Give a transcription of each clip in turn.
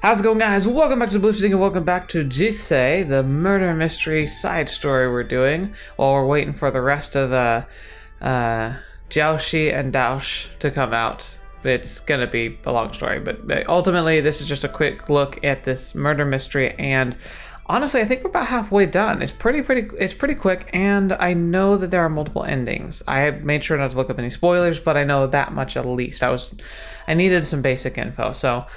How's it going, guys? Welcome back to TheBlueShifting and welcome back to Jisei, the murder mystery side story we're doing while we're waiting for the rest of the Jiaoshi and Daosh to come out. It's gonna be a long story, but ultimately this is just a quick look at this murder mystery, and honestly I think we're about halfway done. It's pretty quick, and I know that there are multiple endings. I made sure not to look up any spoilers, but I know that much at least. I needed some basic info, so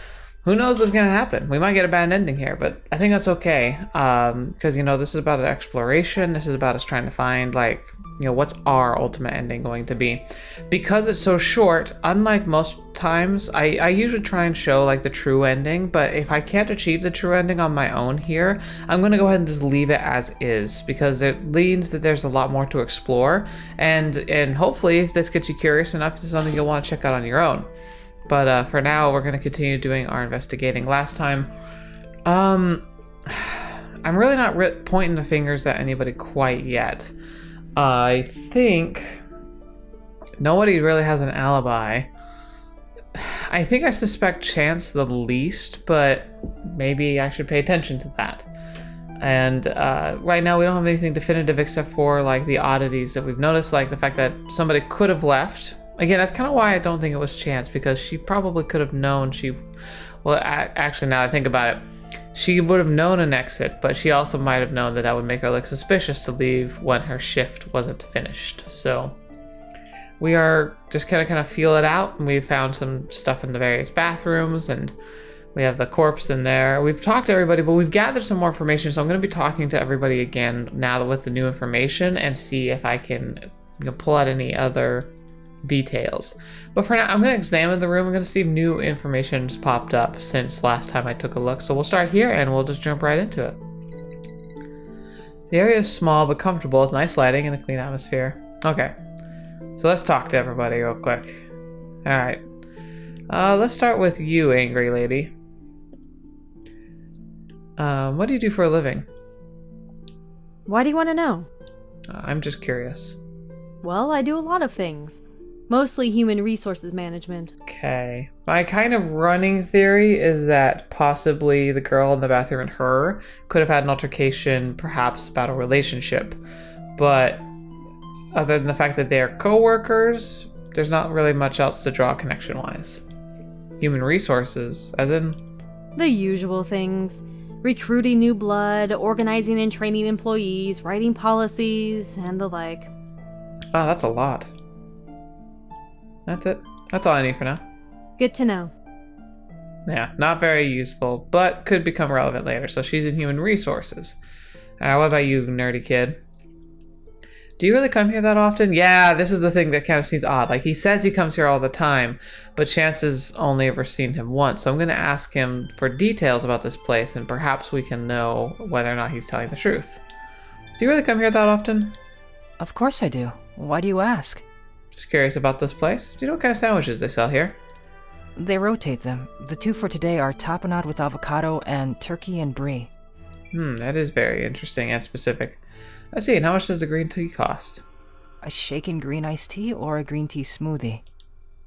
who knows what's gonna happen? We might get a bad ending here, but I think that's okay. Because this is about an exploration. This is about us trying to find, like, what's our ultimate ending going to be? Because it's so short, unlike most times, I usually try and show like the true ending, but if I can't achieve the true ending on my own here, I'm gonna go ahead and just leave it as is, because it means that there's a lot more to explore, and hopefully if this gets you curious enough, it's something you'll want to check out on your own. But for now, we're going to continue doing our investigating. Last time, I'm really not pointing the fingers at anybody quite yet. I think nobody really has an alibi. I think I suspect Chance the least, but maybe I should pay attention to that. And right now we don't have anything definitive except for like the oddities that we've noticed, like the fact that somebody could have left. Again, that's kind of why I don't think it was Chance, because she probably could have known actually now that I think about it, she would have known an exit, but she also might have known that would make her look suspicious to leave when her shift wasn't finished. So we are just kind of feel it out, and we found some stuff in the various bathrooms, and we have the corpse in there. We've talked to everybody, but we've gathered some more information, so I'm going to be talking to everybody again now with the new information and see if I can pull out any other details. But for now, I'm going to examine the room. I'm going to see if new information's popped up since last time I took a look. So we'll start here and we'll just jump right into it. The area is small but comfortable with nice lighting and a clean atmosphere. Okay, so let's talk to everybody real quick. Alright, let's start with you, angry lady. What do you do for a living? Why do you want to know? I'm just curious. Well, I do a lot of things. Mostly human resources management. Okay. My kind of running theory is that possibly the girl in the bathroom and her could have had an altercation, perhaps about a relationship. But other than the fact that they're co-workers, there's not really much else to draw connection-wise. Human resources, as in? The usual things. Recruiting new blood, organizing and training employees, writing policies, and the like. Oh, that's a lot. That's it. That's all I need for now. Good to know. Yeah, not very useful, but could become relevant later. So she's in human resources. What about you, nerdy kid? Do you really come here that often? Yeah, this is the thing that kind of seems odd. Like, he says he comes here all the time, but Chance has only ever seen him once. So I'm going to ask him for details about this place, and perhaps we can know whether or not he's telling the truth. Do you really come here that often? Of course I do. Why do you ask? Just curious about this place. Do you know what kind of sandwiches they sell here? They rotate them. The two for today are tapenade with avocado and turkey and brie. That is very interesting and specific. I see. And how much does the green tea cost? A shaken green iced tea or a green tea smoothie?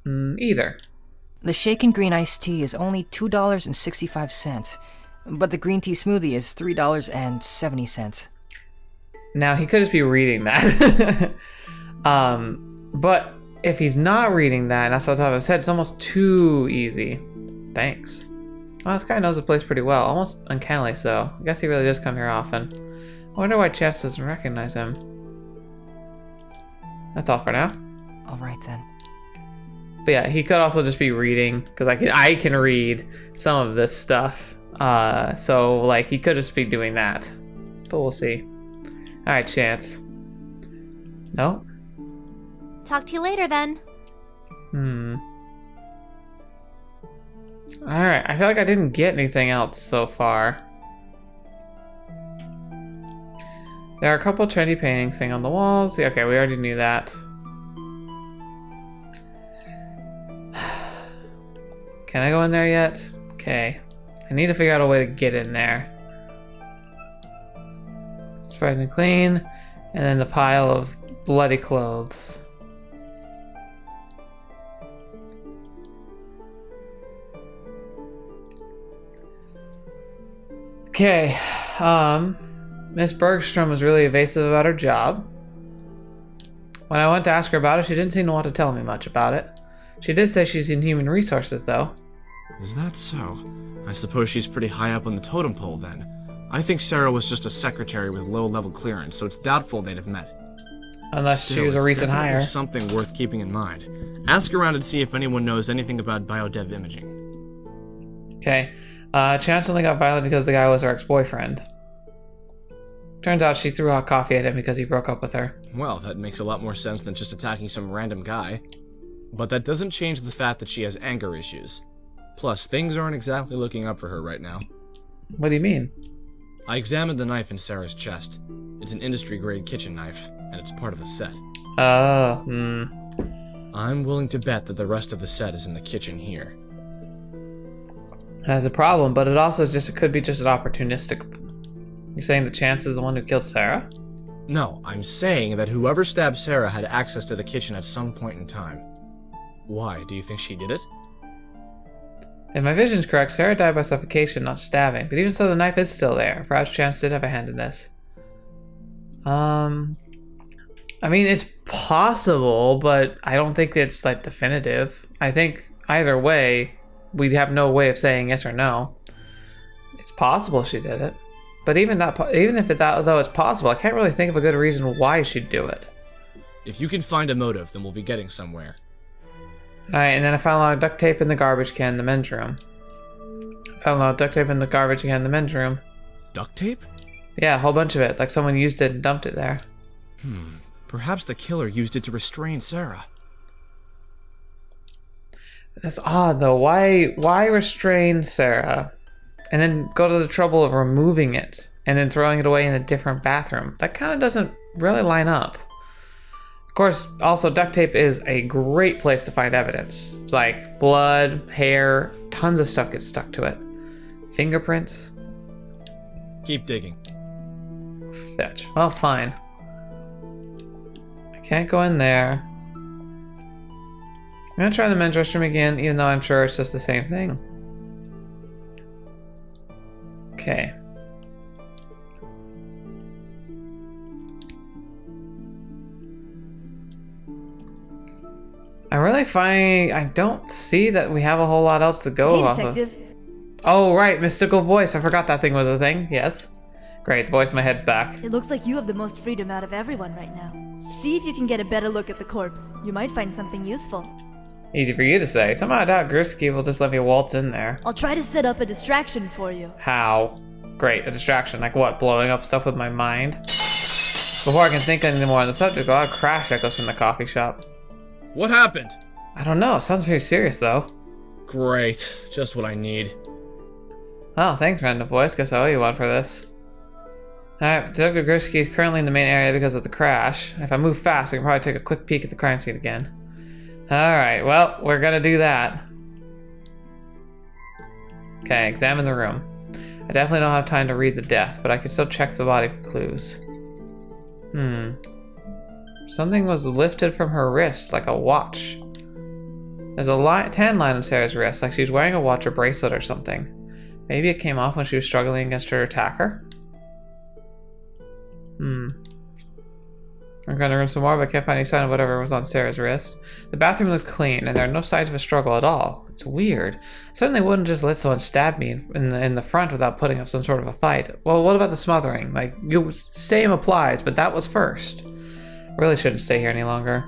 Either. The shaken green iced tea is only $2.65, but the green tea smoothie is $3.70. Now, he could just be reading that. But if he's not reading that, and that's on top of his head, it's almost too easy. Thanks. Well, this guy knows the place pretty well, almost uncannily so. I guess he really does come here often. I wonder why Chance doesn't recognize him. That's all for now. Alright then. But yeah, he could also just be reading, because I can read some of this stuff. So, like, he could just be doing that. But we'll see. Alright, Chance. No? Talk to you later, then. Alright, I feel like I didn't get anything else so far. There are a couple trendy paintings hanging on the walls. Yeah, okay, we already knew that. Can I go in there yet? Okay. I need to figure out a way to get in there. Spread and clean. And then the pile of bloody clothes. Okay. Miss Bergstrom was really evasive about her job. When I went to ask her about it, she didn't seem to want to tell me much about it. She did say she's in human resources, though. Is that so? I suppose she's pretty high up on the totem pole, then. I think Sarah was just a secretary with low-level clearance, so it's doubtful they'd have met. Unless she was a recent hire. Something worth keeping in mind. Ask around and see if anyone knows anything about biodev imaging. Okay. Chance only got violent because the guy was her ex-boyfriend. Turns out she threw hot coffee at him because he broke up with her. Well, that makes a lot more sense than just attacking some random guy. But that doesn't change the fact that she has anger issues. Plus, things aren't exactly looking up for her right now. What do you mean? I examined the knife in Sarah's chest. It's an industry-grade kitchen knife, and it's part of the set. Oh, I'm willing to bet that the rest of the set is in the kitchen here. That's a problem, but it also could be just an opportunistic. You're saying the Chance is the one who killed Sarah? No, I'm saying that whoever stabbed Sarah had access to the kitchen at some point in time. Why? Do you think she did it? If my vision's correct, Sarah died by suffocation, not stabbing. But even so, the knife is still there. Perhaps Chance did have a hand in this. I mean, it's possible, but I don't think it's, like, definitive. I think either way, we'd have no way of saying yes or no. It's possible she did it. But even if though it's possible, I can't really think of a good reason why she'd do it. If you can find a motive, then we'll be getting somewhere. Alright, and then I found a lot of duct tape in the garbage can in the men's room. Duct tape? Yeah, a whole bunch of it. Like someone used it and dumped it there. Perhaps the killer used it to restrain Sarah. That's odd, though. Why restrain Sarah? And then go to the trouble of removing it and then throwing it away in a different bathroom. That kind of doesn't really line up. Of course, also duct tape is a great place to find evidence. It's like blood, hair, tons of stuff gets stuck to it. Fingerprints. Keep digging. Fetch. Well, fine. I can't go in there. I'm gonna try the men's restroom again, even though I'm sure it's just the same thing. Okay. I don't see that we have a whole lot else to go Hey, off detective. of. Oh, right, mystical voice. I forgot that thing was a thing. Yes. Great, the voice in my head's back. It looks like you have the most freedom out of everyone right now. See if you can get a better look at the corpse. You might find something useful. Easy for you to say. Somehow I doubt Gursky will just let me waltz in there. I'll try to set up a distraction for you. How? Great, a distraction. Like what, blowing up stuff with my mind? Before I can think any more on the subject, a lot of crash echoes from the coffee shop. What happened? I don't know, sounds very serious though. Great, just what I need. Oh, thanks, random voice. Guess I owe you one for this. Alright, Detective Gursky is currently in the main area because of the crash. If I move fast, I can probably take a quick peek at the crime scene again. Alright, well, we're gonna do that. Okay, examine the room. I definitely don't have time to read the death, but I can still check the body for clues. Something was lifted from her wrist, like a watch. There's a tan line on Sarah's wrist, like she's wearing a watch or bracelet or something. Maybe it came off when she was struggling against her attacker? I'm gonna room some more, but I can't find any sign of whatever was on Sarah's wrist. The bathroom looks clean, and there are no signs of a struggle at all. It's weird. I certainly wouldn't just let someone stab me in the front without putting up some sort of a fight. Well, what about the smothering? Like, same applies, but that was first. Really shouldn't stay here any longer.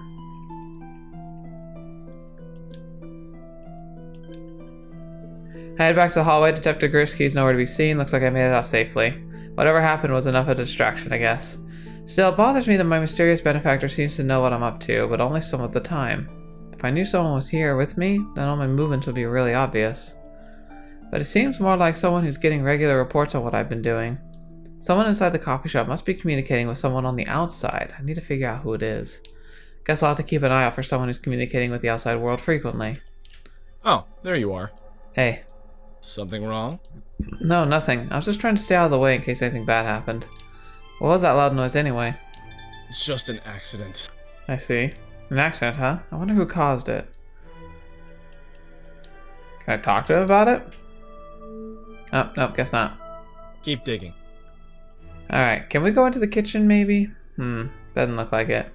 I head back to the hallway. Detective Gursky's nowhere to be seen. Looks like I made it out safely. Whatever happened was enough of a distraction, I guess. Still, it bothers me that my mysterious benefactor seems to know what I'm up to, but only some of the time. If I knew someone was here with me, then all my movements would be really obvious. But it seems more like someone who's getting regular reports on what I've been doing. Someone inside the coffee shop must be communicating with someone on the outside. I need to figure out who it is. Guess I'll have to keep an eye out for someone who's communicating with the outside world frequently. Oh, there you are. Hey. Something wrong? No, nothing. I was just trying to stay out of the way in case anything bad happened. What was that loud noise anyway? It's just an accident. I see. An accident, huh? I wonder who caused it. Can I talk to him about it? Oh, nope, guess not. Keep digging. Alright, can we go into the kitchen maybe? Doesn't look like it.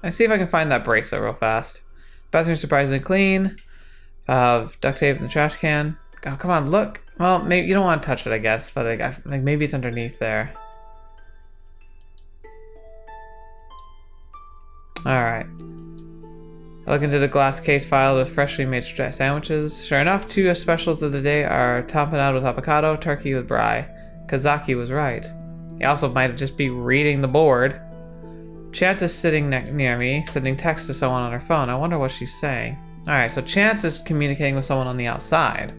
Let's see if I can find that bracelet real fast. Bathroom surprisingly clean. Duct tape in the trash can. Oh, come on, look. Well, maybe you don't want to touch it, I guess, but like maybe it's underneath there. Alright. I look into the glass case filled with freshly made sandwiches. Sure enough, 2 specials of the day are tamponade with avocado, turkey with brie. Kazaki was right. He also might just be reading the board. Chance is sitting near me, sending text to someone on her phone. I wonder what she's saying. Alright, so Chance is communicating with someone on the outside.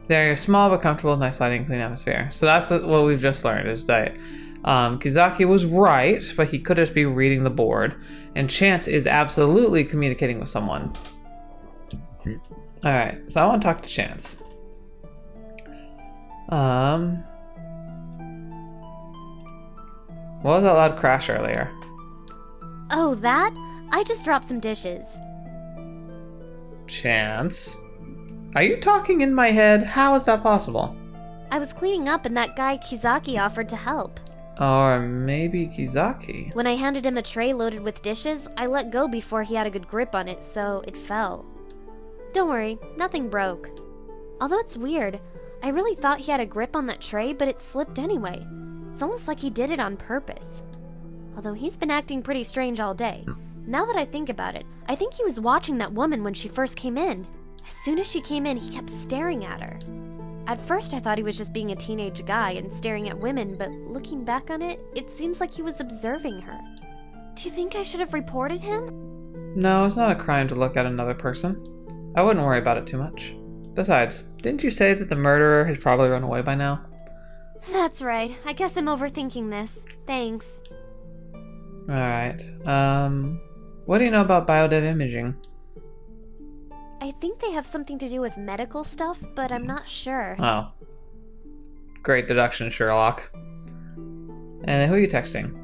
They're small but comfortable, nice lighting, clean atmosphere. So that's what we've just learned, is that Kizaki was right, but he could just be reading the board. And Chance is absolutely communicating with someone. Alright, so I want to talk to Chance. What was that loud crash earlier? Oh, that? I just dropped some dishes. Chance? Are you talking in my head? How is that possible? I was cleaning up and that guy Kizaki offered to help. Or maybe Kizaki? When I handed him a tray loaded with dishes, I let go before he had a good grip on it, so it fell. Don't worry, nothing broke. Although it's weird, I really thought he had a grip on that tray, but it slipped anyway. It's almost like he did it on purpose. Although he's been acting pretty strange all day. Now that I think about it, I think he was watching that woman when she first came in. As soon as she came in, he kept staring at her. At first I thought he was just being a teenage guy and staring at women, but looking back on it, it seems like he was observing her. Do you think I should have reported him? No, it's not a crime to look at another person. I wouldn't worry about it too much. Besides, didn't you say that the murderer has probably run away by now? That's right. I guess I'm overthinking this. Thanks. Alright. What do you know about biodev imaging? I think they have something to do with medical stuff, but I'm not sure. Oh. Great deduction, Sherlock. And who are you texting?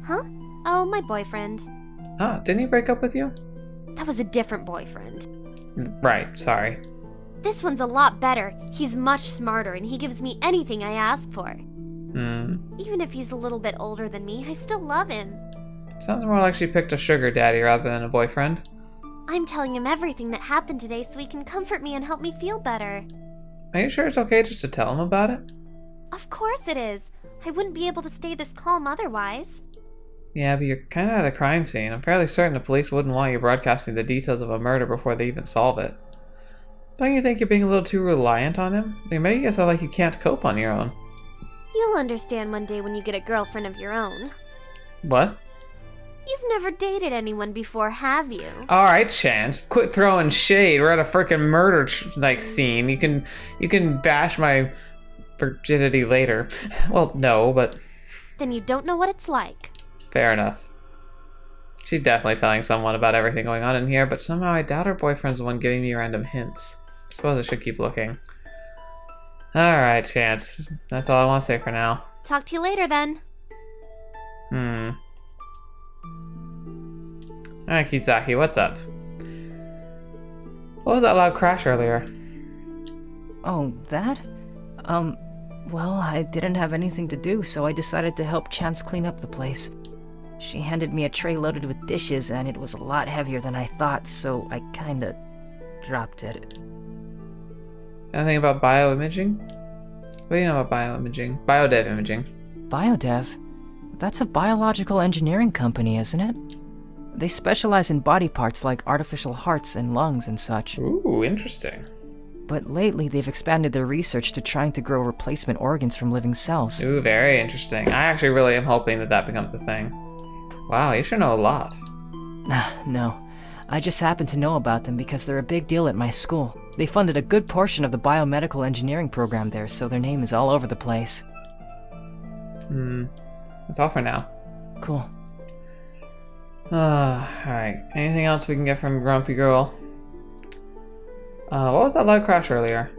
Huh? Oh, my boyfriend. Ah, didn't he break up with you? That was a different boyfriend. Right, sorry. This one's a lot better. He's much smarter and he gives me anything I ask for. Even if he's a little bit older than me, I still love him. Sounds more like she picked a sugar daddy rather than a boyfriend. I'm telling him everything that happened today so he can comfort me and help me feel better. Are you sure it's okay just to tell him about it? Of course it is. I wouldn't be able to stay this calm otherwise. Yeah, but you're kinda at a crime scene. I'm fairly certain the police wouldn't want you broadcasting the details of a murder before they even solve it. Don't you think you're being a little too reliant on him? You're making it sound like you can't cope on your own. You'll understand one day when you get a girlfriend of your own. What? You've never dated anyone before, have you? Alright, Chance. Quit throwing shade. We're at a freaking murder scene. You can bash my virginity later. Well, no, but Then you don't know what it's like. fair enough. She's definitely telling someone about everything going on in here, but somehow I doubt her boyfriend's the one giving me random hints. Suppose I should keep looking. Alright, Chance. That's all I want to say for now. Talk to you later then. Alright, Kizaki, what's up? What was that loud crash earlier? Oh, that? Well, I didn't have anything to do, so I decided to help Chance clean up the place. She handed me a tray loaded with dishes, and it was a lot heavier than I thought, so I kinda dropped it. Anything about bioimaging? What do you know about bioimaging? Biodev imaging. Biodev? That's a biological engineering company, isn't it? They specialize in body parts like artificial hearts and lungs and such. Ooh, interesting. But lately, they've expanded their research to trying to grow replacement organs from living cells. Ooh, very interesting. I actually really am hoping that becomes a thing. Wow, you sure know a lot. No, I just happen to know about them because they're a big deal at my school. They funded a good portion of the biomedical engineering program there, so their name is all over the place. That's all for now. Cool. Alright. Anything else we can get from Grumpy Girl? What was that loud crash earlier?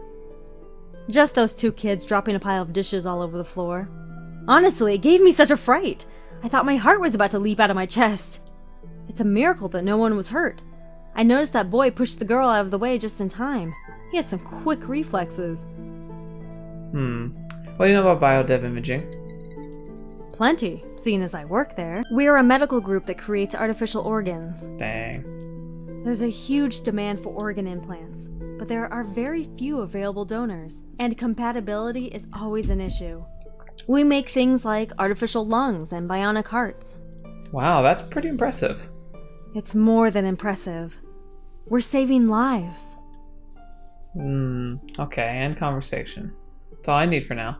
Just those 2 kids dropping a pile of dishes all over the floor. Honestly, it gave me such a fright. I thought my heart was about to leap out of my chest. It's a miracle that no one was hurt. I noticed that boy pushed the girl out of the way just in time. He has some quick reflexes. What do you know about biodev imaging? Plenty, seeing as I work there. We're a medical group that creates artificial organs. Dang. There's a huge demand for organ implants, but there are very few available donors, and compatibility is always an issue. We make things like artificial lungs and bionic hearts. Wow, that's pretty impressive. It's more than impressive. We're saving lives. Okay, end conversation. That's all I need for now.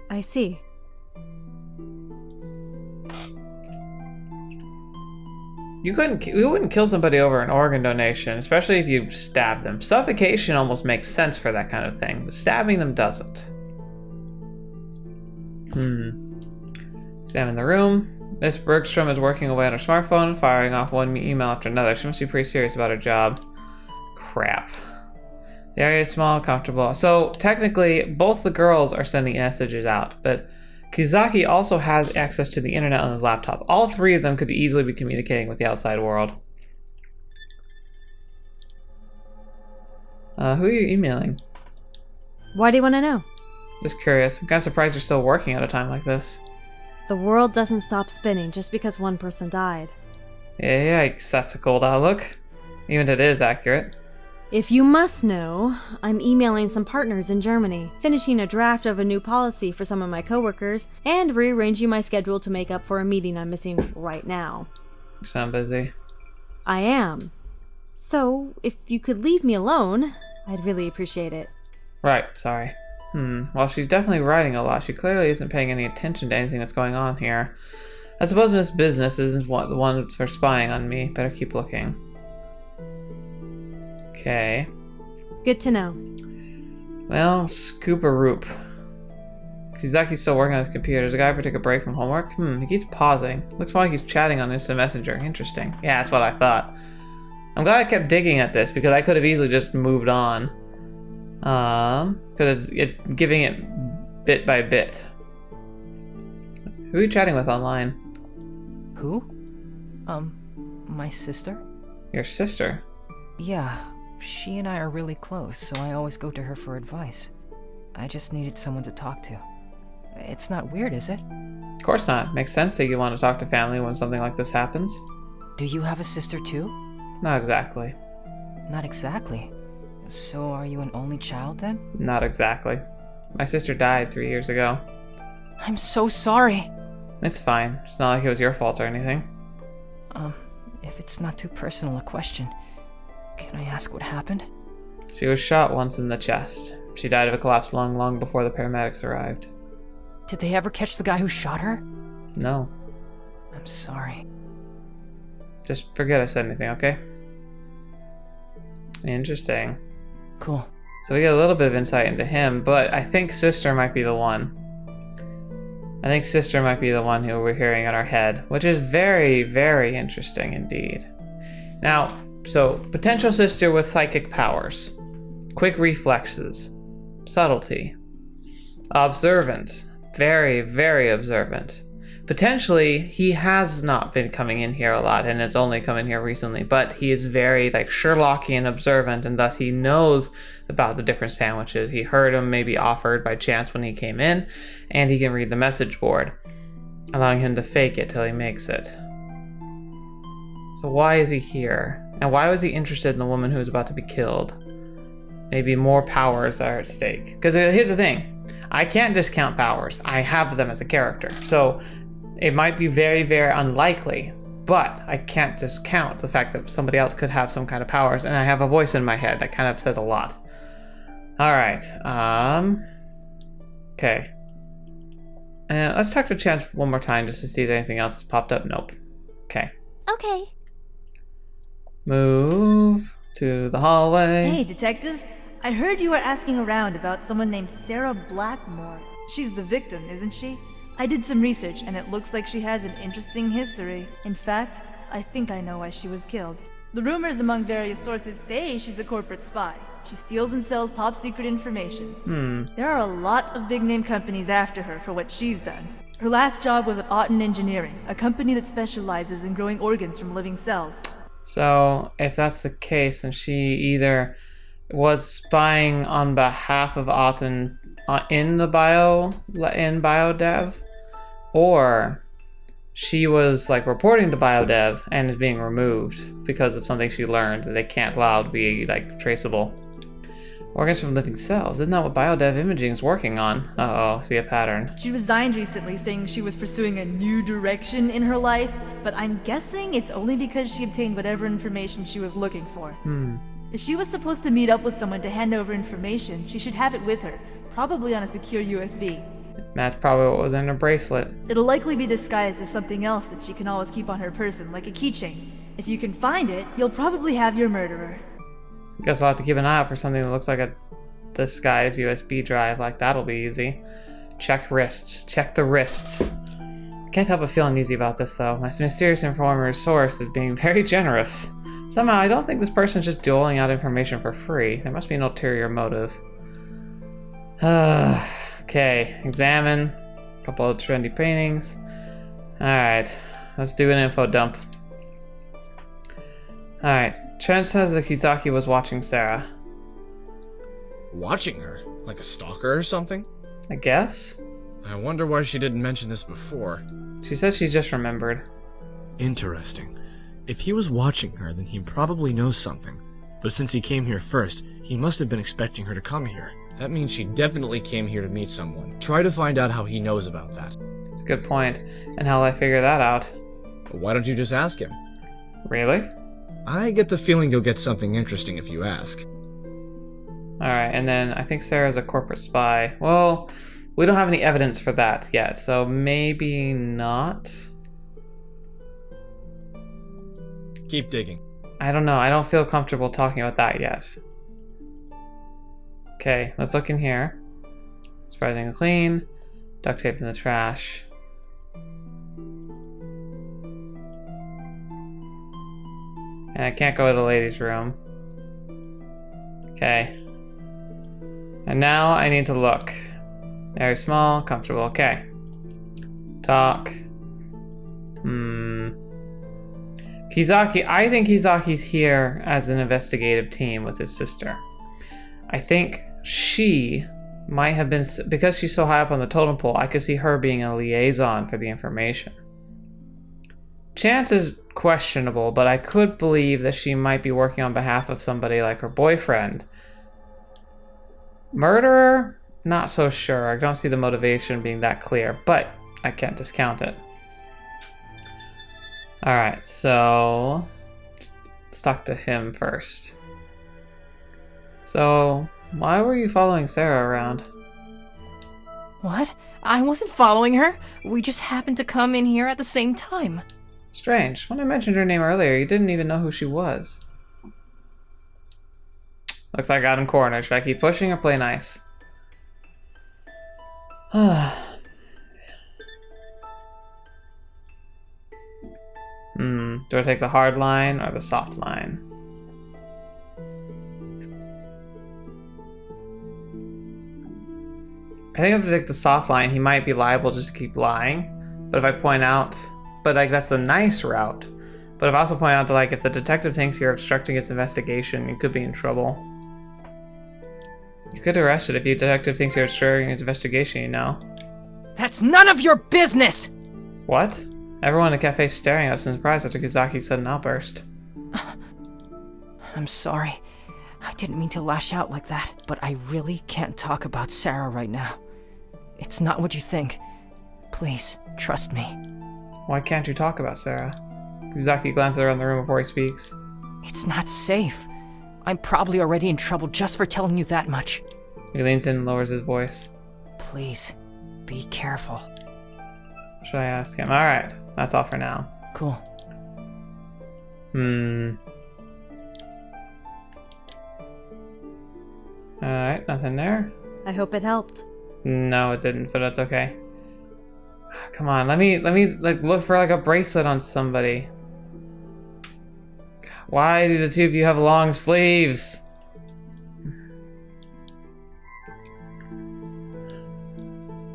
I see. You wouldn't kill somebody over an organ donation, especially if you stab them. Suffocation almost makes sense for that kind of thing, but stabbing them doesn't. Examine the room. Miss Bergstrom is working away on her smartphone, firing off one email after another. She must be pretty serious about her job. Crap. The area is small, comfortable. So technically, both the girls are sending messages out, but Kizaki also has access to the internet on his laptop. All three of them could easily be communicating with the outside world. Who are you emailing? Why do you want to know? Just curious. I'm kind of surprised you're still working at a time like this. The world doesn't stop spinning just because one person died. Yeah, yikes, that's a cold outlook. Even if it is accurate. If you must know, I'm emailing some partners in Germany, finishing a draft of a new policy for some of my coworkers, and rearranging my schedule to make up for a meeting I'm missing right now. You sound busy. I am. So, if you could leave me alone, I'd really appreciate it. Right, sorry. Well, she's definitely writing a lot. She clearly isn't paying any attention to anything that's going on here. I suppose Miss Business isn't the one for spying on me. Better keep looking. Okay. Good to know. Well, Scooparoop. Kizaki's still working on his computer. Does the guy ever take a break from homework? He keeps pausing. Looks more like he's chatting on Instant Messenger. Interesting. Yeah, that's what I thought. I'm glad I kept digging at this because I could have easily just moved on. Because it's giving it bit by bit. Who are you chatting with online? Who? My sister? Your sister? Yeah, she and I are really close, so I always go to her for advice. I just needed someone to talk to. It's not weird, is it? Of course not. Makes sense that you want to talk to family when something like this happens. Do you have a sister too? Not exactly. Not exactly. So are you an only child then? Not exactly. My sister died 3 years ago. I'm so sorry. It's fine. It's not like it was your fault or anything. If it's not too personal a question, can I ask what happened? She was shot once in the chest. She died of a collapsed lung long before the paramedics arrived. Did they ever catch the guy who shot her? No. I'm sorry. Just forget I said anything, okay? Interesting. Cool. So we get a little bit of insight into him, but I think sister might be the one. I think sister might be the one who we're hearing in our head, which is very, very interesting indeed. Now, so potential sister with psychic powers, quick reflexes, subtlety, observant, very, very observant. Potentially, he has not been coming in here a lot, and it's only come in here recently, but he is very, like, Sherlockian observant, and thus he knows about the different sandwiches. He heard them maybe offered by chance when he came in, and he can read the message board, allowing him to fake it till he makes it. So why is he here? And why was he interested in the woman who was about to be killed? Maybe more powers are at stake. Because here's the thing. I can't discount powers. I have them as a character. So it might be very, very unlikely, but I can't discount the fact that somebody else could have some kind of powers, and I have a voice in my head that kind of says a lot. Alright, okay. And let's talk to Chance one more time just to see if anything else has popped up. Nope. Okay. Okay. Move to the hallway. Hey, detective. I heard you were asking around about someone named Sarah Blackmore. She's the victim, isn't she? I did some research, and it looks like she has an interesting history. In fact, I think I know why she was killed. The rumors among various sources say she's a corporate spy. She steals and sells top-secret information. There are a lot of big-name companies after her for what she's done. Her last job was at Otten Engineering, a company that specializes in growing organs from living cells. So, if that's the case, then she either was spying on behalf of Otten in bio dev, or she was like reporting to bio dev and is being removed because of something she learned that they can't allow to be like traceable. Organs from living cells. Isn't that what biodev imaging is working on? Uh-oh, see a pattern. She resigned recently, saying she was pursuing a new direction in her life, but I'm guessing it's only because she obtained whatever information she was looking for. If she was supposed to meet up with someone to hand over information, she should have it with her, probably on a secure USB. That's probably what was in her bracelet. It'll likely be disguised as something else that she can always keep on her person, like a keychain. If you can find it, you'll probably have your murderer. Guess I'll have to keep an eye out for something that looks like a disguised USB drive. Like, that'll be easy. Check wrists. Check the wrists. Can't help but feel uneasy about this, though. My mysterious informer's source is being very generous. Somehow, I don't think this person's just doling out information for free. There must be an ulterior motive. Okay, examine. A couple of trendy paintings. Alright, let's do an info dump. Alright, Trent says that Kizaki was watching Sarah. Watching her? Like a stalker or something? I guess? I wonder why she didn't mention this before. She says she just remembered. Interesting. If he was watching her, then he probably knows something. But since he came here first, he must have been expecting her to come here. That means she definitely came here to meet someone. Try to find out how he knows about that. It's a good point. And how'll I figure that out? Why don't you just ask him? Really? I get the feeling you'll get something interesting if you ask. Alright, and then I think Sarah's a corporate spy. Well, we don't have any evidence for that yet, so maybe not. Keep digging. I don't know. I don't feel comfortable talking about that yet. Okay, let's look in here. Spread everything clean. Duct tape in the trash. And I can't go to the ladies' room. Okay. And now I need to look. Very small, comfortable. Okay. Talk. Kizaki, I think Kizaki's here as an investigative team with his sister. I think she might have been, because she's so high up on the totem pole, I could see her being a liaison for the information. Chance is questionable, but I could believe that she might be working on behalf of somebody like her boyfriend. Murderer? Not so sure. I don't see the motivation being that clear, but I can't discount it. Alright, so let's talk to him first. So, why were you following Sarah around? What? I wasn't following her. We just happened to come in here at the same time. Strange. When I mentioned her name earlier, you didn't even know who she was. Looks like I got him cornered. Should I keep pushing or play nice? Do I take the hard line or the soft line? I think I have to take the soft line. He might be liable just to keep lying. But if I point out... But, like, that's the nice route. But if I also point out that, like, if the detective thinks you're obstructing its investigation, you could be in trouble. You could arrest it if your detective thinks you're obstructing his investigation, you know. That's none of your business! What? Everyone in the cafe is staring at us in surprise after Kizaki's sudden outburst. I'm sorry. I didn't mean to lash out like that, but I really can't talk about Sarah right now. It's not what you think. Please, trust me. Why can't you talk about Sarah? Kizaki glances around the room before he speaks. It's not safe. I'm probably already in trouble just for telling you that much. He leans in and lowers his voice. Please, be careful. Should I ask him? Alright, that's all for now. Cool. Alright, nothing there. I hope it helped. No, it didn't, but that's okay. Come on, let me like look for like a bracelet on somebody. Why do the two of you have long sleeves?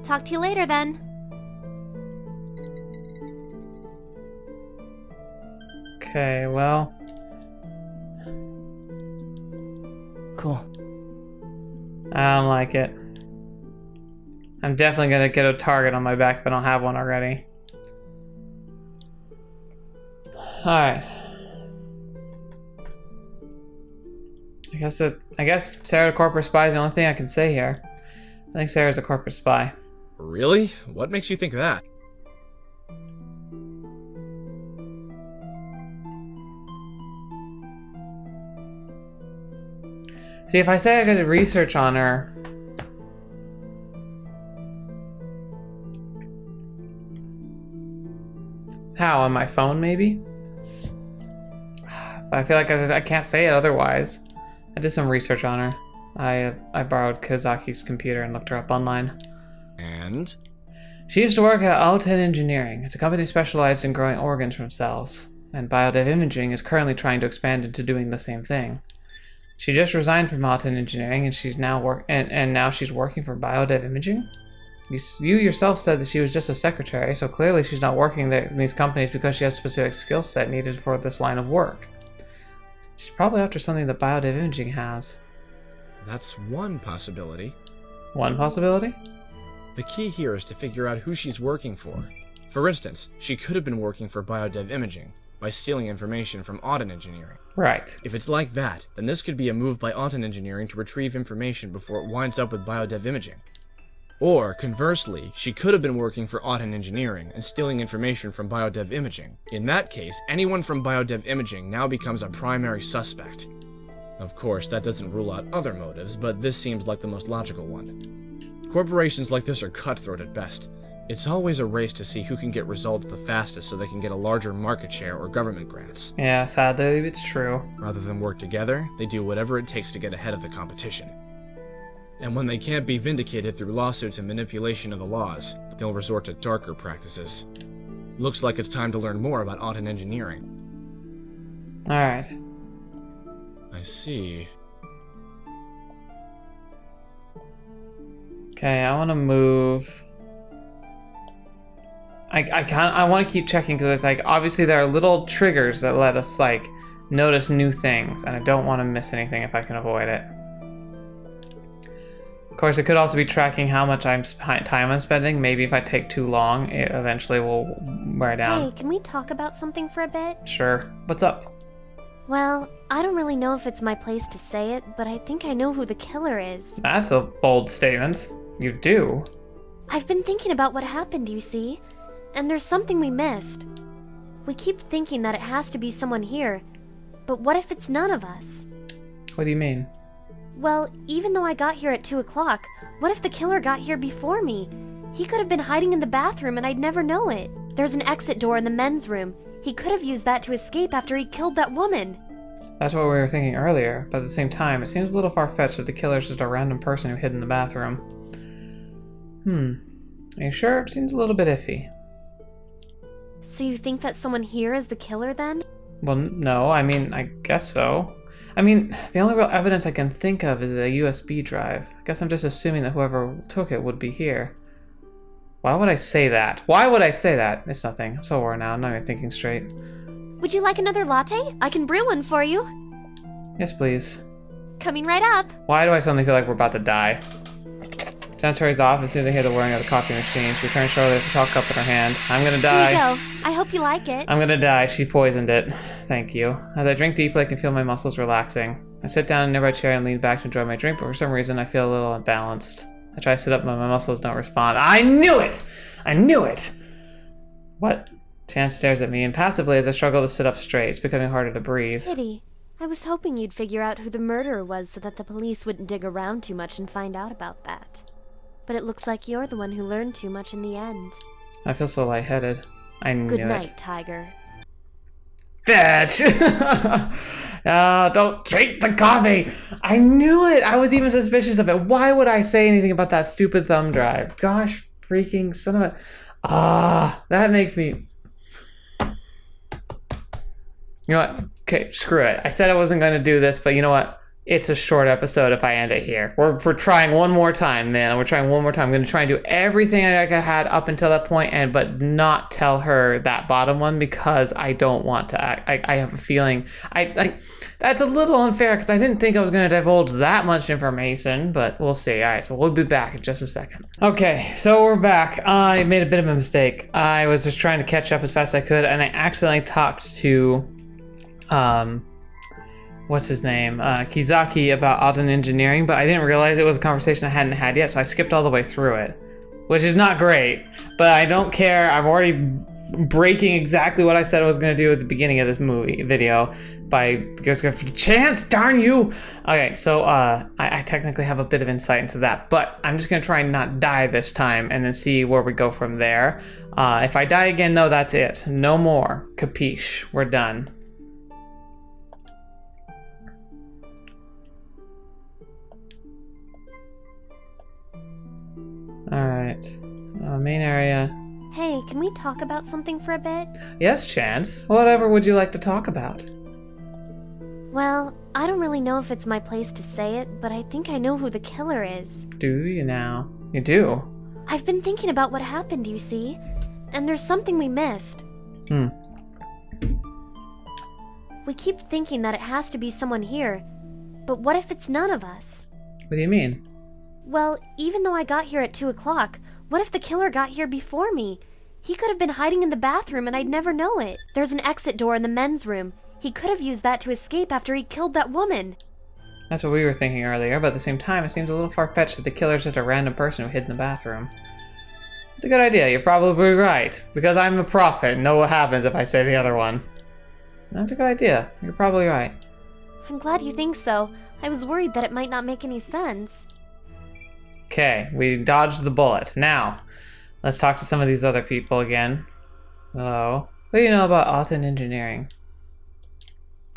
Talk to you later then. Okay, well. Cool. I don't like it. I'm definitely gonna get a target on my back if I don't have one already. Alright. I guess Sarah the corporate spy is the only thing I can say here. I think Sarah's a corporate spy. Really? What makes you think that? See, if I say I did research on her... How? On my phone, maybe? But I feel like I can't say it otherwise. I did some research on her. I borrowed Kazaki's computer and looked her up online. And? She used to work at Alten Engineering. It's a company specialized in growing organs from cells. And Biodev Imaging is currently trying to expand into doing the same thing. She just resigned from Alten Engineering and she's now now she's working for Biodev Imaging? You yourself said that she was just a secretary, so clearly she's not working in these companies because she has a specific skill set needed for this line of work. She's probably after something that Biodev Imaging has. That's one possibility. One possibility? The key here is to figure out who she's working for. For instance, she could have been working for Biodev Imaging by stealing information from Auden Engineering. Right. If it's like that, then this could be a move by Auden Engineering to retrieve information before it winds up with Biodev Imaging. Or, conversely, she could have been working for Auden Engineering and stealing information from Biodev Imaging. In that case, anyone from Biodev Imaging now becomes a primary suspect. Of course, that doesn't rule out other motives, but this seems like the most logical one. Corporations like this are cutthroat at best. It's always a race to see who can get results the fastest so they can get a larger market share or government grants. Yeah, sadly, it's true. Rather than work together, they do whatever it takes to get ahead of the competition. And when they can't be vindicated through lawsuits and manipulation of the laws, they'll resort to darker practices. Looks like it's time to learn more about Auden Engineering. Alright. I see. Okay, I want to move... I want to keep checking because it's like, obviously there are little triggers that let us like notice new things, and I don't want to miss anything if I can avoid it. Of course, it could also be tracking how much time I'm spending. Maybe if I take too long, it eventually will wear down. Hey, can we talk about something for a bit? Sure. What's up? Well, I don't really know if it's my place to say it, but I think I know who the killer is. That's a bold statement. You do? I've been thinking about what happened, you see, and there's something we missed. We keep thinking that it has to be someone here, but what if it's none of us? What do you mean? Well, even though I got here at 2 o'clock, what if the killer got here before me? He could have been hiding in the bathroom and I'd never know it. There's an exit door in the men's room. He could have used that to escape after he killed that woman. That's what we were thinking earlier, but at the same time, it seems a little far-fetched that the killer's just a random person who hid in the bathroom. Are you sure? It seems a little bit iffy. So you think that someone here is the killer then? Well, no, I mean, I guess so. I mean, the only real evidence I can think of is a USB drive. I guess I'm just assuming that whoever took it would be here. Why would I say that? Why would I say that? It's nothing. I'm so worn out. I'm not even thinking straight. Would you like another latte? I can brew one for you. Yes, please. Coming right up. Why do I suddenly feel like we're about to die? Jen hurries off as soon as they hear the whirring of the coffee machine. She returns shortly with a tall cup in her hand. I'm gonna die. Here you go. I hope you like it. I'm gonna die. She poisoned it. Thank you. As I drink deeply, I can feel my muscles relaxing. I sit down in a nearby chair and lean back to enjoy my drink, but for some reason I feel a little unbalanced. I try to sit up, but my muscles don't respond. I knew it! I knew it! What? Chance stares at me impassively as I struggle to sit up straight. It's becoming harder to breathe. Pity. I was hoping you'd figure out who the murderer was so that the police wouldn't dig around too much and find out about that. But it looks like you're the one who learned too much in the end. I feel so lightheaded. I knew it. Good night, Tiger. Bitch! Don't drink the coffee! I knew it! I was even suspicious of it. Why would I say anything about that stupid thumb drive? Gosh, freaking son of a... that makes me... You know what? Okay, screw it. I said I wasn't going to do this, but you know what? it's a short episode if I end it here. We're trying one more time, man. We're trying one more time. I'm going to try and do everything I had up until that point, but not tell her that bottom one because I don't want to. I have a feeling that's a little unfair because I didn't think I was going to divulge that much information, but we'll see. All right, so we'll be back in just a second. Okay, so we're back. I made a bit of a mistake. I was just trying to catch up as fast as I could, and I accidentally talked to what's his name? Kizaki about Alden Engineering, but I didn't realize it was a conversation I hadn't had yet, so I skipped all the way through it, which is not great, but I don't care. I'm already breaking exactly what I said I was going to do at the beginning of this video by chance, darn you. Okay, so I technically have a bit of insight into that, but I'm just going to try and not die this time and then see where we go from there. If I die again, though, that's it. No more. Capiche. We're done. Alright, main area. Hey, can we talk about something for a bit? Yes, Chance. Whatever would you like to talk about? Well, I don't really know if it's my place to say it, but I think I know who the killer is. Do you now? You do? I've been thinking about what happened, you see, and there's something we missed. We keep thinking that it has to be someone here, but what if it's none of us? What do you mean? Well, even though I got here at 2 o'clock, what if the killer got here before me? He could have been hiding in the bathroom and I'd never know it. There's an exit door in the men's room. He could have used that to escape after he killed that woman. That's what we were thinking earlier, but at the same time, it seems a little far-fetched that the killer's just a random person who hid in the bathroom. It's a good idea. You're probably right. Because I'm a prophet and know what happens if I say the other one. That's a good idea. You're probably right. I'm glad you think so. I was worried that it might not make any sense. Okay, we dodged the bullet. Now, let's talk to some of these other people again. Hello. What do you know about Alden Engineering?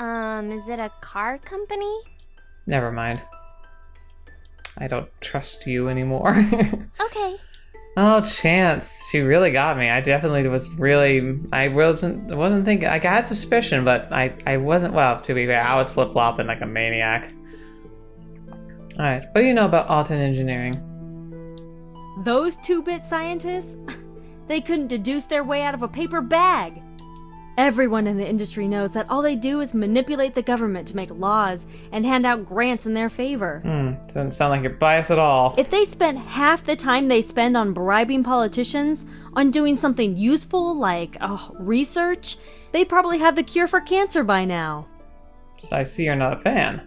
Is it a car company? Never mind. I don't trust you anymore. Okay. Oh, Chance. She really got me. I definitely was really... I wasn't thinking... I had suspicion, but I wasn't... Well, to be fair, I was flip-flopping like a maniac. Alright, what do you know about Alden Engineering? Those 2-bit scientists? They couldn't deduce their way out of a paper bag. Everyone in the industry knows that all they do is manipulate the government to make laws and hand out grants in their favor. Doesn't sound like you're biased at all. If they spent half the time they spend on bribing politicians on doing something useful like research, they'd probably have the cure for cancer by now. So I see you're not a fan.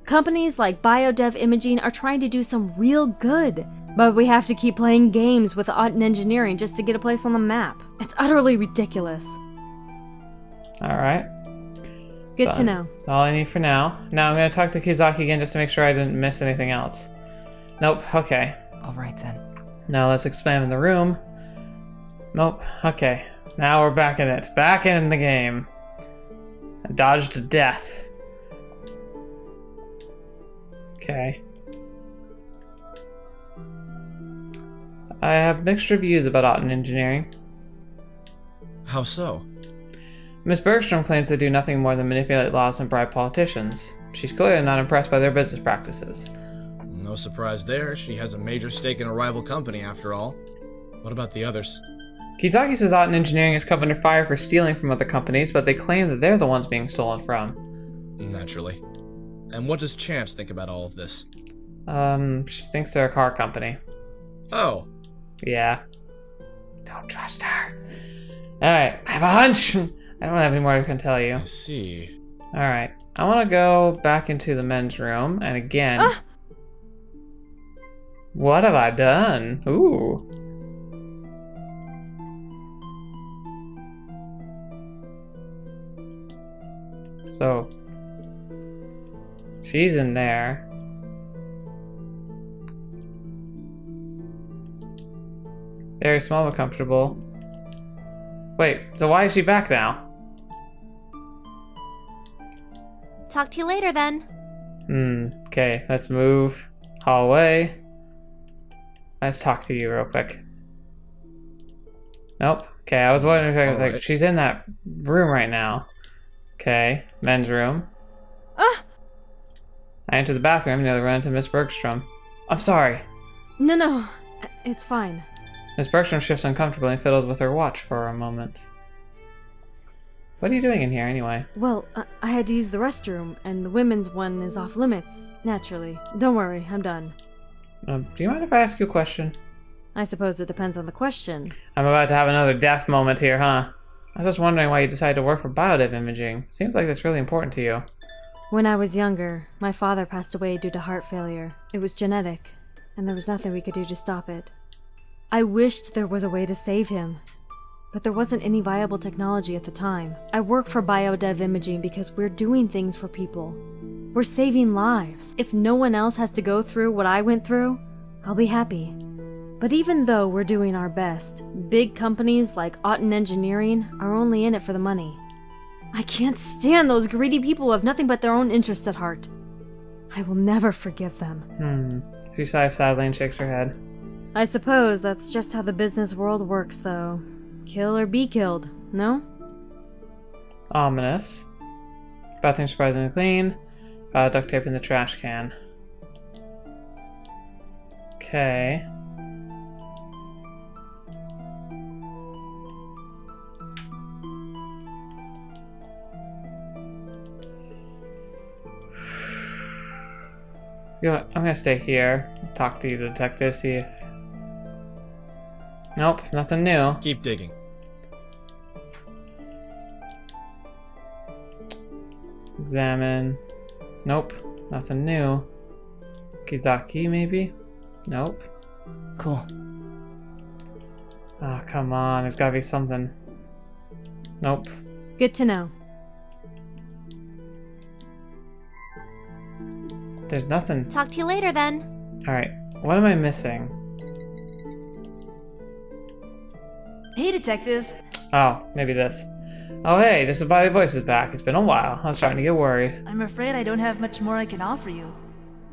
Companies like BioDev Imaging are trying to do some real good, but we have to keep playing games with Alden Engineering just to get a place on the map. It's utterly ridiculous. Alright. Good to know. All I need for now. Now I'm going to talk to Kizaki again just to make sure I didn't miss anything else. Nope, okay. Alright then. Now let's examine the room. Nope, okay. Now we're back in it. Back in the game. I dodged to death. Okay. I have mixed reviews about Alden Engineering. How so? Miss Bergstrom claims they do nothing more than manipulate laws and bribe politicians. She's clearly not impressed by their business practices. No surprise there. She has a major stake in a rival company, after all. What about the others? Kizaki says Alden Engineering has come under fire for stealing from other companies, but they claim that they're the ones being stolen from. Naturally. And what does Chance think about all of this? She thinks they're a car company. Oh. Yeah. Don't trust her. Alright, I have a hunch! I don't have any more I can tell you. I see. Alright, I want to go back into the men's room, and again... Ah! What have I done? Ooh. So... She's in there. Very small but comfortable. Wait, so why is she back now? Talk to you later then. Okay, let's move. Hallway. Let's talk to you real quick. Nope. Okay, I was wondering if I was like, she's in that room right now. Okay, men's room. I entered the bathroom and nearly ran into Miss Bergstrom. I'm sorry. No, it's fine. Miss Bergstrom shifts uncomfortably and fiddles with her watch for a moment. What are you doing in here, anyway? Well, I had to use the restroom, and the women's one is off limits, naturally. Don't worry, I'm done. Do you mind if I ask you a question? I suppose it depends on the question. I'm about to have another death moment here, huh? I was just wondering why you decided to work for biodev imaging. Seems like that's really important to you. When I was younger, my father passed away due to heart failure. It was genetic, and there was nothing we could do to stop it. I wished there was a way to save him, but there wasn't any viable technology at the time. I work for biodev imaging because we're doing things for people. We're saving lives. If no one else has to go through what I went through, I'll be happy. But even though we're doing our best, big companies like Otten Engineering are only in it for the money. I can't stand those greedy people who have nothing but their own interests at heart. I will never forgive them. She sighs sadly and shakes her head. I suppose that's just how the business world works, though. Kill or be killed, no? Ominous. Bathroom surprisingly clean. Duct tape in the trash can. Okay. You know what? I'm gonna stay here. Talk to you, detective, see if... Nope, nothing new. Keep digging. Examine. Nope, nothing new. Kizaki, maybe? Nope. Cool. Oh, come on, there's gotta be something. Nope. Good to know. There's nothing. Talk to you later then. Alright, what am I missing? Hey, detective. Oh, maybe this. Oh hey, Disembodied Voice is back. It's been a while. I'm starting to get worried. I'm afraid I don't have much more I can offer you.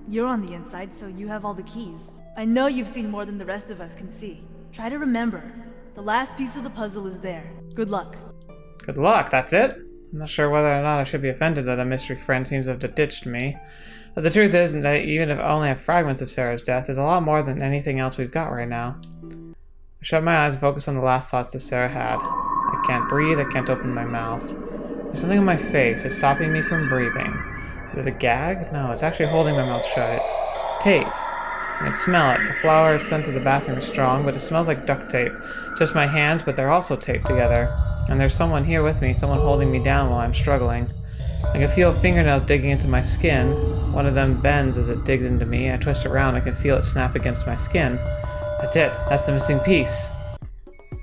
You're on the inside, so you have all the keys. I know you've seen more than the rest of us can see. Try to remember. The last piece of the puzzle is there. Good luck. Good luck, that's it? I'm not sure whether or not I should be offended that a mystery friend seems to have ditched me. But the truth is that even if I only have fragments of Sarah's death, there's a lot more than anything else we've got right now. I shut my eyes and focus on the last thoughts that Sarah had. I can't breathe, I can't open my mouth. There's something on my face, it's stopping me from breathing. Is it a gag? No, it's actually holding my mouth shut. It's tape. I smell it. The flower scent of the bathroom is strong, but it smells like duct tape. Just my hands, but they're also taped together. And there's someone here with me, someone holding me down while I'm struggling. I can feel fingernails digging into my skin. One of them bends as it digs into me. I twist around, I can feel it snap against my skin. That's it. That's the missing piece.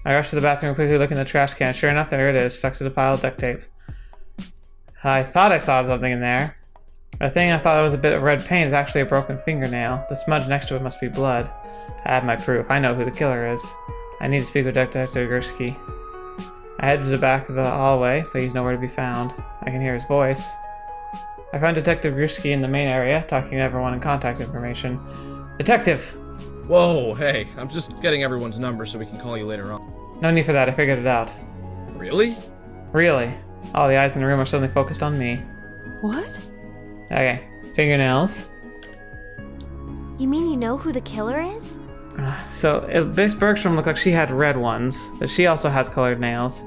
I rush to the bathroom and quickly look in the trash can. Sure enough, there it is, stuck to the pile of duct tape. I thought I saw something in there. The thing I thought was a bit of red paint is actually a broken fingernail. The smudge next to it must be blood. I have my proof. I know who the killer is. I need to speak with Detective Gursky. I head to the back of the hallway, but he's nowhere to be found. I can hear his voice. I find Detective Gursky in the main area, talking to everyone in contact information. Detective! Whoa, hey, I'm just getting everyone's number so we can call you later on. No need for that, I figured it out. Really? Really? All the eyes in the room are suddenly focused on me. What? Okay, fingernails. You mean you know who the killer is? So, Miss Bergstrom looked like she had red ones, but she also has colored nails.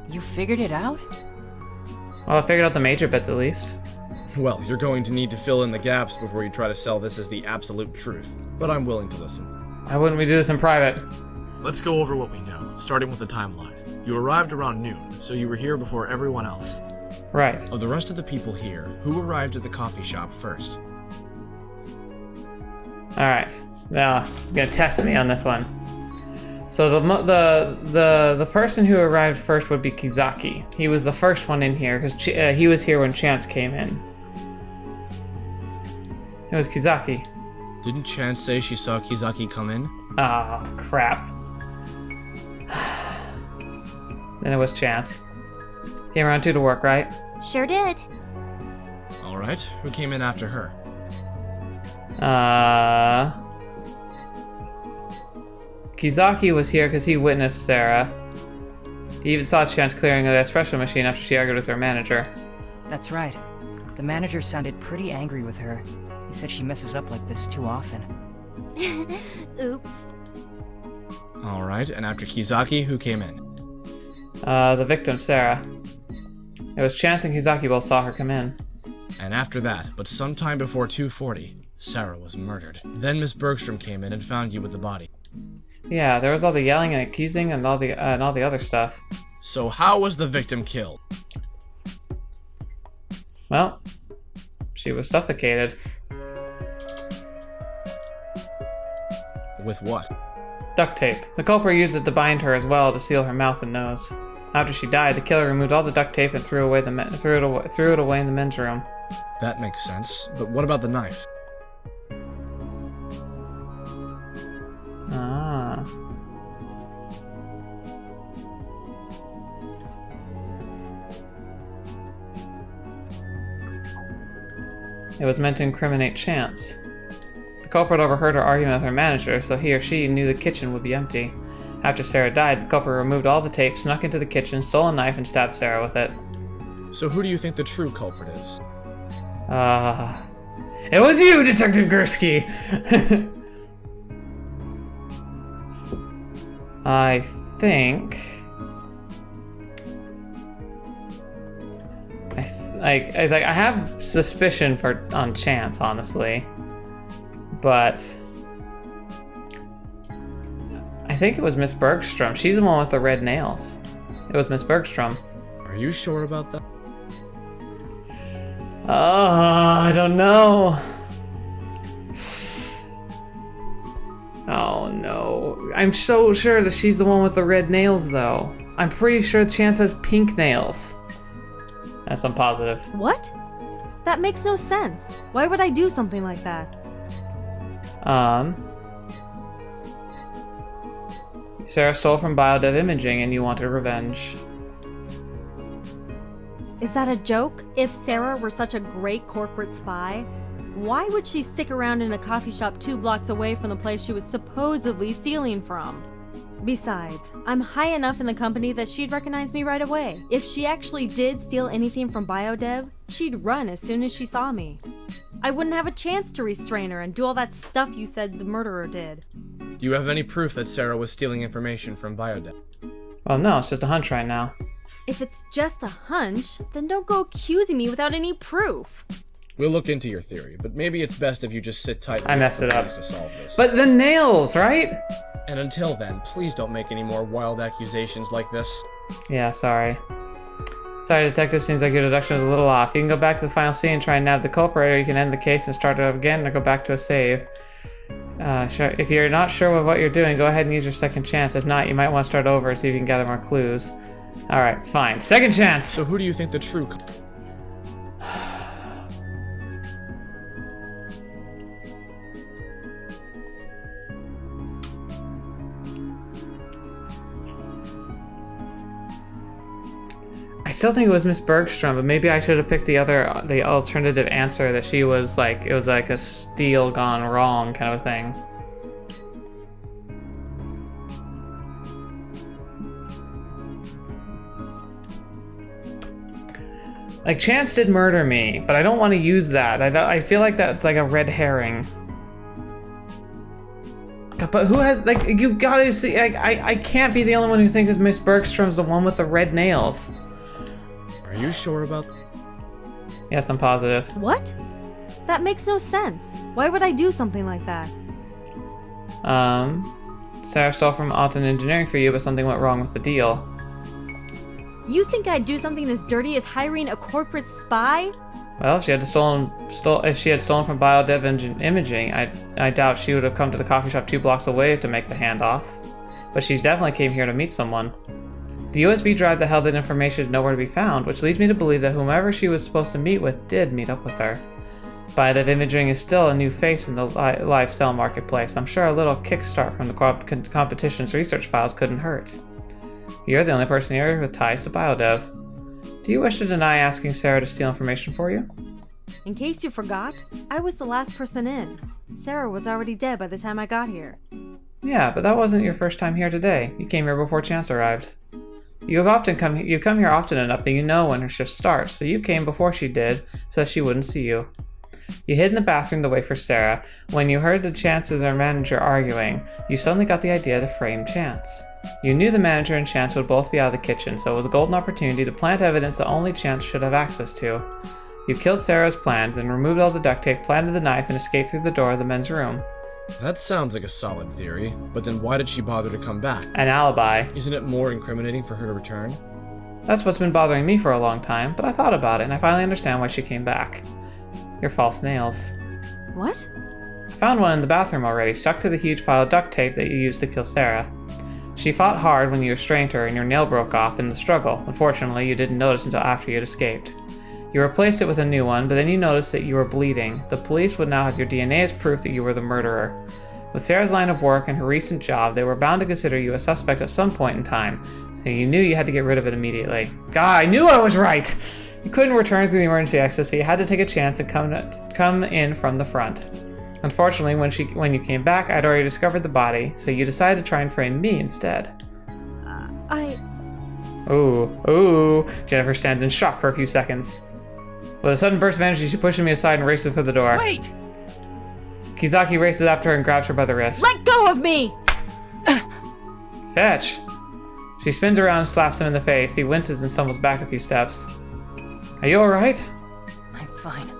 You figured it out? Well, I figured out the major bits at least. Well, you're going to need to fill in the gaps before you try to sell this as the absolute truth, but I'm willing to listen. Why wouldn't we do this in private? Let's go over what we know, starting with the timeline. You arrived around noon, so you were here before everyone else. Right. Of the rest of the people here, who arrived at the coffee shop first? Alright. Now, it's gonna test me on this one. So the person who arrived first would be Kizaki. He was the first one in here, because he was here when Chance came in. It was Kizaki. Didn't Chance say she saw Kizaki come in? Oh, crap. Then it was Chance. Came around 2 to work, right? Sure did. Alright, who came in after her? Kizaki was here because he witnessed Sarah. He even saw Chance clearing the espresso machine after she argued with her manager. That's right. The manager sounded pretty angry with her. He said she messes up like this too often. Oops. Alright, and after Kizaki, who came in? The victim, Sarah. It was Chance and Kizaki both saw her come in. And after that, but sometime before 2:40, Sarah was murdered. Then Miss Bergstrom came in and found you with the body. Yeah, there was all the yelling and accusing and all the other stuff. So how was the victim killed? Well, she was suffocated. With what? Duct tape. The culprit used it to bind her as well to seal her mouth and nose. After she died, the killer removed all the duct tape and threw it away in the men's room. That makes sense. But what about the knife? Ah. It was meant to incriminate Chance. The culprit overheard her argument with her manager, so he or she knew the kitchen would be empty. After Sarah died, the culprit removed all the tape, snuck into the kitchen, stole a knife, and stabbed Sarah with it. So who do you think the true culprit is? It was you, Detective Gursky! I think... I have suspicion on Chance, honestly. But... I think it was Miss Bergstrom. She's the one with the red nails. It was Miss Bergstrom. Are you sure about that? I don't know. Oh no. I'm so sure that she's the one with the red nails, though. I'm pretty sure Chance has pink nails. That's I'm positive. What? That makes no sense. Why would I do something like that? Sarah stole from Biodev Imaging and you wanted revenge. Is that a joke? If Sarah were such a great corporate spy, why would she stick around in a coffee shop 2 blocks away from the place she was supposedly stealing from? Besides, I'm high enough in the company that she'd recognize me right away. If she actually did steal anything from Biodev, she'd run as soon as she saw me. I wouldn't have a chance to restrain her and do all that stuff you said the murderer did. Do you have any proof that Sarah was stealing information from Biodev? Well, no, it's just a hunch right now. If it's just a hunch, then don't go accusing me without any proof. We'll look into your theory, but maybe it's best if you just sit tight. I messed it up. To solve this. But the nails, right? And until then, please don't make any more wild accusations like this. Yeah, sorry. Sorry, Detective. Seems like your deduction is a little off. You can go back to the final scene and try and nab the culprit, or you can end the case and start it up again, or go back to a save. Sure. If you're not sure what you're doing, go ahead and use your second chance. If not, you might want to start over and see if you can gather more clues. Alright, fine. Second chance! So who do you think the true... I still think it was Miss Bergstrom, but maybe I should have picked the alternative answer that she was like, it was like a steal gone wrong kind of thing. Like, Chance did murder me, but I don't want to use that. I feel like that's like a red herring. But who has, like, you gotta see, I can't be the only one who thinks Miss Bergstrom's the one with the red nails. Are you sure about that? Yes, I'm positive. What? That makes no sense. Why would I do something like that? Sarah stole from Alton Engineering for you, but something went wrong with the deal. You think I'd do something as dirty as hiring a corporate spy? Well, if she had stolen from Biodev Imaging, I doubt she would have come to the coffee shop 2 blocks away to make the handoff. But she definitely came here to meet someone. The USB drive that held that information is nowhere to be found, which leads me to believe that whomever she was supposed to meet with did meet up with her. Biodev Imaging is still a new face in the live cell marketplace. I'm sure a little kickstart from the competition's research files couldn't hurt. You're the only person here with ties to Biodev. Do you wish to deny asking Sarah to steal information for you? In case you forgot, I was the last person in. Sarah was already dead by the time I got here. Yeah, but that wasn't your first time here today. You came here before Chance arrived. You come here often enough that you know when her shift starts, so you came before she did, so that she wouldn't see you. You hid in the bathroom to wait for Sarah. When you heard the Chance and their manager arguing, you suddenly got the idea to frame Chance. You knew the manager and Chance would both be out of the kitchen, so it was a golden opportunity to plant evidence that only Chance should have access to. You killed Sarah as planned, then removed all the duct tape, planted the knife, and escaped through the door of the men's room. That sounds like a solid theory, but then why did she bother to come back? An alibi. Isn't it more incriminating for her to return? That's what's been bothering me for a long time, but I thought about it and I finally understand why she came back. Your false nails. What? I found one in the bathroom already, stuck to the huge pile of duct tape that you used to kill Sarah. She fought hard when you restrained her and your nail broke off in the struggle. Unfortunately, you didn't notice until after you had escaped. You replaced it with a new one, but then you noticed that you were bleeding. The police would now have your DNA as proof that you were the murderer. With Sarah's line of work and her recent job, they were bound to consider you a suspect at some point in time, so you knew you had to get rid of it immediately. God, I knew I was right! You couldn't return through the emergency exit, so you had to take a chance and come in from the front. Unfortunately, when you came back, I'd already discovered the body, so you decided to try and frame me instead. Ooh. Jennifer stands in shock for a few seconds. With a sudden burst of energy, she pushes me aside and races for the door. Wait! Kizaki races after her and grabs her by the wrist. Let go of me! Fetch! She spins around and slaps him in the face. He winces and stumbles back a few steps. Are you alright? I'm fine.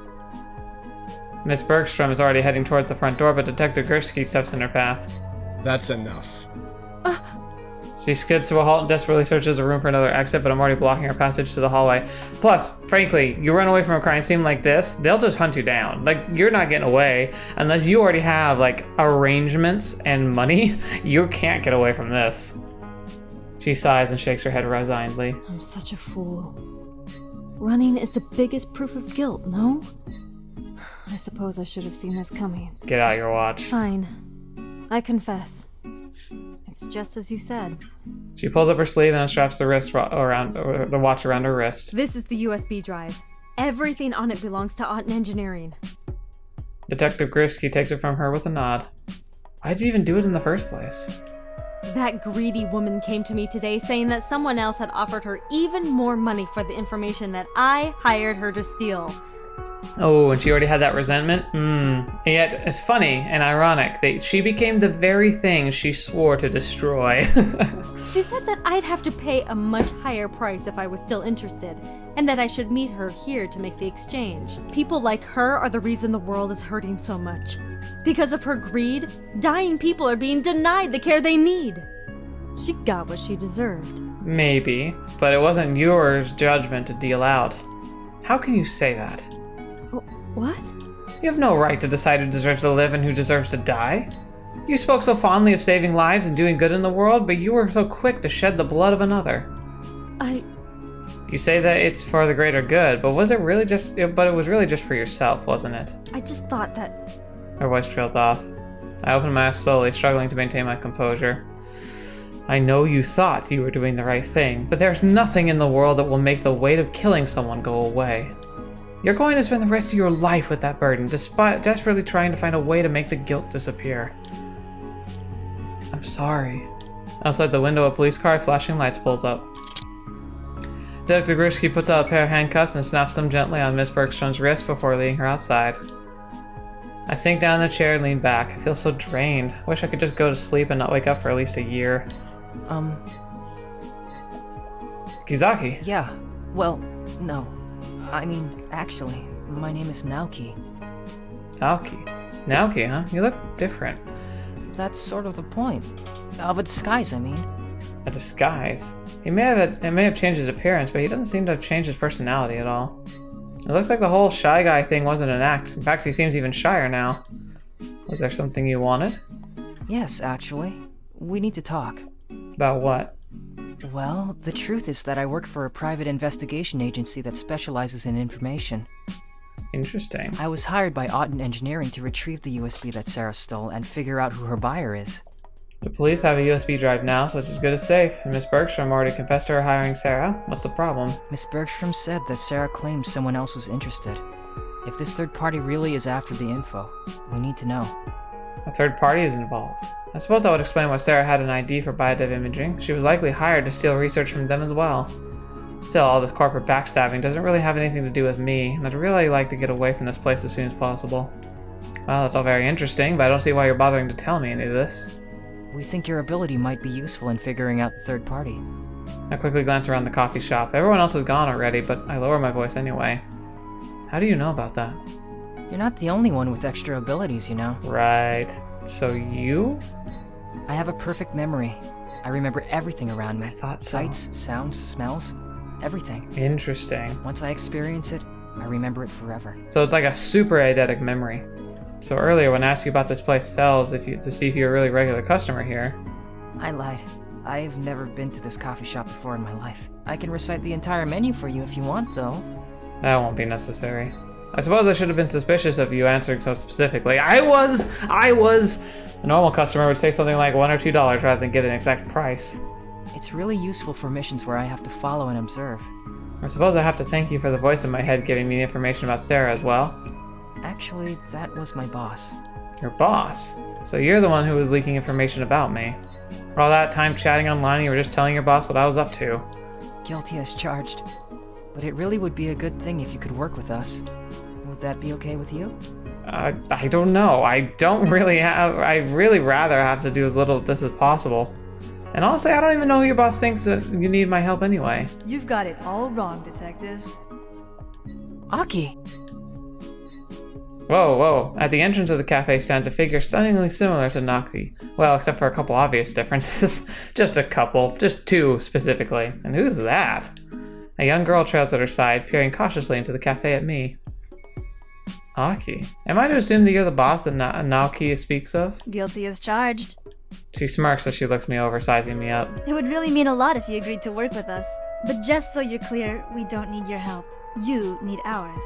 Miss Bergstrom is already heading towards the front door, but Detective Gursky steps in her path. That's enough. She skids to a halt and desperately searches the room for another exit, but I'm already blocking her passage to the hallway. Plus, frankly, you run away from a crime scene like this, they'll just hunt you down. Like, you're not getting away unless you already have, like, arrangements and money. You can't get away from this. She sighs and shakes her head resignedly. I'm such a fool. Running is the biggest proof of guilt, no? I suppose I should have seen this coming. Get out your watch. Fine. I confess. It's just as you said. She pulls up her sleeve and unstraps the watch around her wrist. This is the USB drive. Everything on it belongs to Otten Engineering. Detective Gursky takes it from her with a nod. Why'd you even do it in the first place? That greedy woman came to me today saying that someone else had offered her even more money for the information that I hired her to steal. Oh, and she already had that resentment? And yet, it's funny and ironic that she became the very thing she swore to destroy. She said that I'd have to pay a much higher price if I was still interested, and that I should meet her here to make the exchange. People like her are the reason the world is hurting so much. Because of her greed, dying people are being denied the care they need. She got what she deserved. Maybe, but it wasn't your judgment to deal out. How can you say that? What? You have no right to decide who deserves to live and who deserves to die. You spoke so fondly of saving lives and doing good in the world, but you were so quick to shed the blood of another. You say that it's for the greater good, but was it really just? But it was really just for yourself, wasn't it? I just thought that... Her voice trails off. I open my eyes slowly, struggling to maintain my composure. I know you thought you were doing the right thing, but there's nothing in the world that will make the weight of killing someone go away. You're going to spend the rest of your life with that burden, despite desperately trying to find a way to make the guilt disappear. I'm sorry. Outside the window, a police car with flashing lights pulls up. Detective Gursky puts out a pair of handcuffs and snaps them gently on Miss Bergstrom's wrist before leading her outside. I sink down in the chair and lean back. I feel so drained. Wish I could just go to sleep and not wake up for at least a year. Kizaki? Yeah. Well, no. I mean, actually, my name is Naoki. Naoki, huh? You look different. That's sort of the point. Of a disguise, I mean. A disguise? It may have changed his appearance, but he doesn't seem to have changed his personality at all. It looks like the whole shy guy thing wasn't an act. In fact, he seems even shyer now. Was there something you wanted? Yes, actually. We need to talk. About what? Well, the truth is that I work for a private investigation agency that specializes in information. Interesting. I was hired by Otten Engineering to retrieve the USB that Sarah stole and figure out who her buyer is. The police have a USB drive now, so it's as good as safe. And Miss Bergstrom already confessed to her hiring Sarah. What's the problem? Miss Bergstrom said that Sarah claimed someone else was interested. If this third party really is after the info, we need to know. A third party is involved. I suppose that would explain why Sarah had an ID for biodiv imaging. She was likely hired to steal research from them as well. Still, all this corporate backstabbing doesn't really have anything to do with me, and I'd really like to get away from this place as soon as possible. Well, that's all very interesting, but I don't see why you're bothering to tell me any of this. We think your ability might be useful in figuring out the third party. I quickly glance around the coffee shop. Everyone else is gone already, but I lower my voice anyway. How do you know about that? You're not the only one with extra abilities, you know. Right. So you? I have a perfect memory. I remember everything around me. I thought so. Sights, sounds, smells, everything. Interesting. Once I experience it, I remember it forever. So it's like a super eidetic memory. So earlier when I asked you about this place sells to see if you're a really regular customer here. I lied. I've never been to this coffee shop before in my life. I can recite the entire menu for you if you want, though. That won't be necessary. I suppose I should have been suspicious of you answering so specifically. I was! A normal customer would say something like $1 or $2 rather than give an exact price. It's really useful for missions where I have to follow and observe. I suppose I have to thank you for the voice in my head giving me the information about Sarah as well. Actually, that was my boss. Your boss? So you're the one who was leaking information about me. For all that time chatting online, you were just telling your boss what I was up to. Guilty as charged. But it really would be a good thing if you could work with us. Would that be okay with you? I don't know. I'd really rather have to do as little of this as possible. And honestly, I don't even know who your boss thinks that you need my help anyway. You've got it all wrong, Detective. Aki! Whoa. At the entrance of the cafe stands a figure stunningly similar to Naki. Well, except for a couple obvious differences. Just a couple. Just two, specifically. And who's that? A young girl trails at her side, peering cautiously into the cafe at me. Aki. Am I to assume that you're the boss that Naoki speaks of? Guilty as charged. She smirks as she looks me over, sizing me up. It would really mean a lot if you agreed to work with us. But just so you're clear, we don't need your help. You need ours.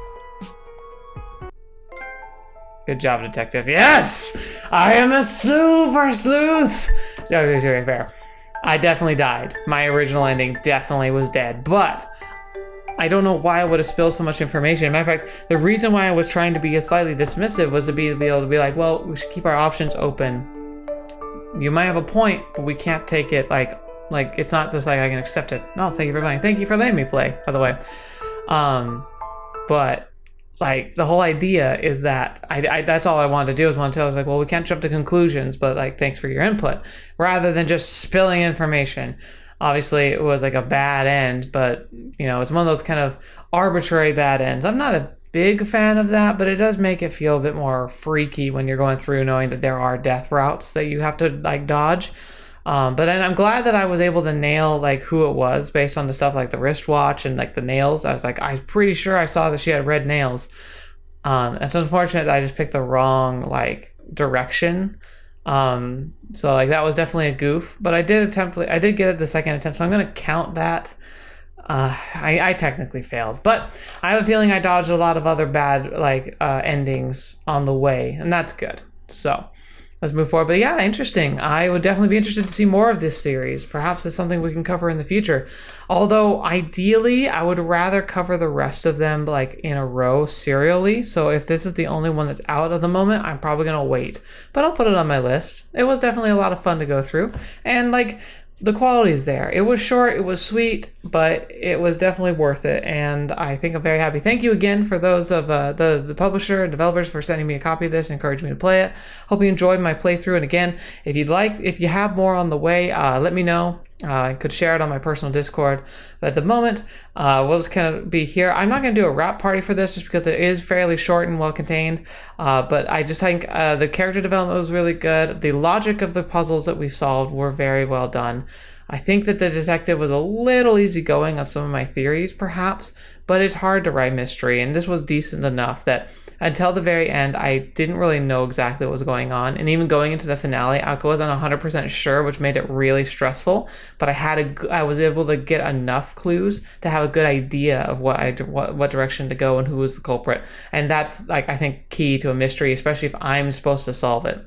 Good job, detective. Yes! I am a super sleuth! Okay, fair. I definitely died. My original ending definitely was dead, but I don't know why I would have spilled so much information. Matter of fact, the reason why I was trying to be slightly dismissive was to be able to be like, well, we should keep our options open. You might have a point, but we can't take it like it's not just like I can accept it. No, thank you for playing. Thank you for letting me play, by the way. But like the whole idea is that I that's all I wanted to do, I was like, well, we can't jump to conclusions, but like, thanks for your input, rather than just spilling information. Obviously, it was like a bad end, but you know, it's one of those kind of arbitrary bad ends. I'm not a big fan of that, but it does make it feel a bit more freaky when you're going through knowing that there are death routes that you have to like dodge. But then I'm glad that I was able to nail like who it was based on the stuff like the wristwatch and like the nails. I was like, I'm pretty sure I saw that she had red nails. It's unfortunate that I just picked the wrong like direction. So like that was definitely a goof, but I did get it the second attempt, so I'm gonna count that. I technically failed, but I have a feeling I dodged a lot of other bad like endings on the way, and that's good. So let's move forward. But yeah, interesting. I would definitely be interested to see more of this series. Perhaps it's something we can cover in the future. Although ideally, I would rather cover the rest of them like in a row serially. So if this is the only one that's out at the moment, I'm probably gonna wait. But I'll put it on my list. It was definitely a lot of fun to go through, and like the quality's there. It was short, it was sweet, but it was definitely worth it, and I think I'm very happy. Thank you again for those of the publisher and developers for sending me a copy of this and encouraging me to play it. Hope you enjoyed my playthrough, and again, if you have more on the way, let me know. I could share it on my personal Discord, but at the moment, we'll just kind of be here. I'm not going to do a wrap party for this just because it is fairly short and well contained, but I just think the character development was really good. The logic of the puzzles that we've solved were very well done. I think that the detective was a little easygoing on some of my theories, perhaps, but it's hard to write mystery, and this was decent enough that until the very end, I didn't really know exactly what was going on. And even going into the finale, I wasn't 100% sure, which made it really stressful. But I was able to get enough clues to have a good idea of what direction to go and who was the culprit. And that's, like, I think key to a mystery, especially if I'm supposed to solve it.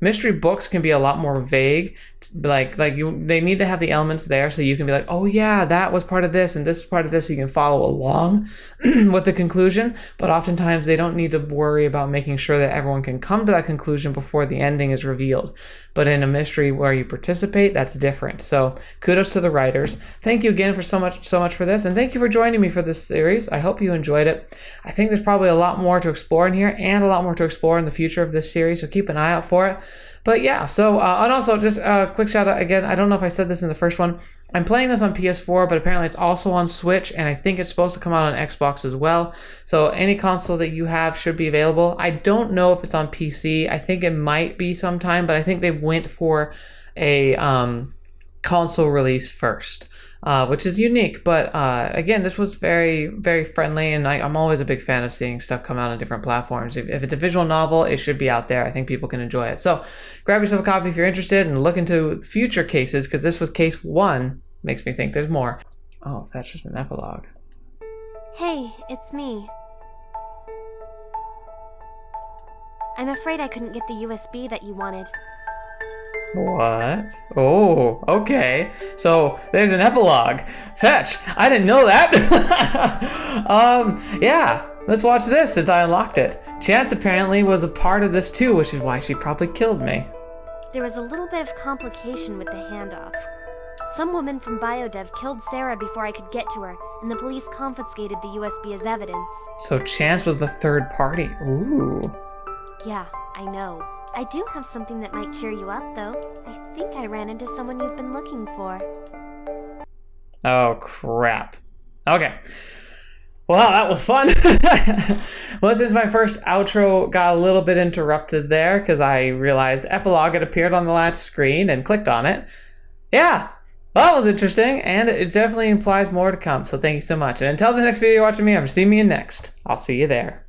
Mystery books can be a lot more vague. They need to have the elements there so you can be like, oh yeah, that was part of this and this was part of this, so you can follow along with the conclusion. But oftentimes they don't need to worry about making sure that everyone can come to that conclusion before the ending is revealed. but in a mystery where you participate, that's different. So kudos to the writers. Thank you again for so much for this, and thank you for joining me for this series. I hope you enjoyed it. I think there's probably a lot more to explore in here, and a lot more to explore in the future of this series, so keep an eye out for it. But yeah, so, and also just a quick shout out again, I don't know if I said this in the first one, I'm playing this on PS4, but apparently it's also on Switch, and I think it's supposed to come out on Xbox as well. So any console that you have should be available. I don't know if it's on PC. I think it might be sometime, but I think they went for a console release first, which is unique. But again, this was very, very friendly, and I'm always a big fan of seeing stuff come out on different platforms. If it's a visual novel, it should be out there. I think people can enjoy it. So grab yourself a copy if you're interested, and look into future cases, because this was case 1. Makes me think there's more. Oh, that's just an epilogue. Hey, it's me. I'm afraid I couldn't get the USB that you wanted. What? Oh, okay. So there's an epilogue. Fetch! I didn't know that. Yeah. Let's watch this since I unlocked it. Chance apparently was a part of this too, which is why she probably killed me. There was a little bit of complication with the handoff. Some woman from Biodev killed Sarah before I could get to her, and the police confiscated the USB as evidence. So Chance was the third party. Ooh. Yeah, I know. I do have something that might cheer you up, though. I think I ran into someone you've been looking for. Oh, crap. Okay. Well, that was fun. Well, since my first outro got a little bit interrupted there because I realized Epilogue had appeared on the last screen and clicked on it. Yeah, well, that was interesting, and it definitely implies more to come, so thank you so much. And until the next video you're watching me, I'm seeing me in next. I'll see you there.